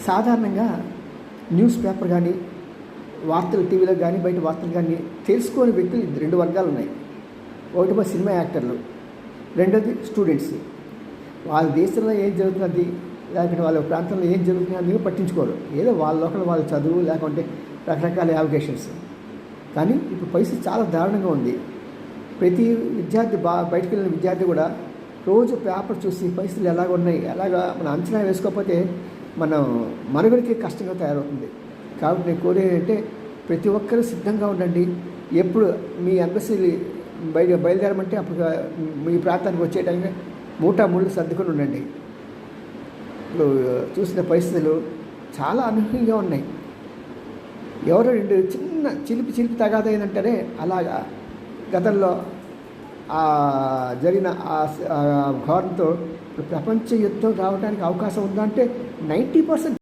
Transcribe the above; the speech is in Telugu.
సాధారణంగా న్యూస్ పేపర్ కానీ, వార్తలు టీవీలో కానీ, బయట వార్తలు కానీ తెలుసుకోని వ్యక్తులు 2 వర్గాలు ఉన్నాయి. ఒకటి సినిమా యాక్టర్లు, రెండోది స్టూడెంట్స్. వాళ్ళ దేశంలో ఏం జరుగుతున్నది, లేకపోతే వాళ్ళ ప్రాంతంలో ఏం జరుగుతుంది అని పట్టించుకోరు. ఏదో వాళ్ళ లోకల్ వాళ్ళ చదువు, లేకుంటే రకరకాల యావిగేషన్స్. కానీ ఇప్పుడు పరిస్థితి చాలా దారుణంగా ఉంది. ప్రతి విద్యార్థి బయటకు వెళ్ళిన విద్యార్థి కూడా రోజు పేపర్ చూసి పరిస్థితులు ఎలాగ ఉన్నాయి, ఎలాగా మనం అంచనా వేసుకోకపోతే మనం మనుగడికి కష్టంగా తయారవుతుంది. కాబట్టి నేను కోరేది అంటే ప్రతి ఒక్కరూ సిద్ధంగా ఉండండి. ఎప్పుడు మీ ఎంబసీలు బయలుదేరమంటే అప్పుడు మీ ప్రాంతానికి వచ్చే టైంగా ముళ్ళు సర్దుకొని ఉండండి. ఇప్పుడు చూసిన పరిస్థితులు చాలా అనూహ్యంగా ఉన్నాయి. ఎవరో 2 చిన్న చిలిపి తగాదా ఏంటంటేనే అలాగా గతంలో జరిగిన ఘోరంతో ప్రపంచ యుద్ధం రావడానికి అవకాశం ఉందా అంటే 90%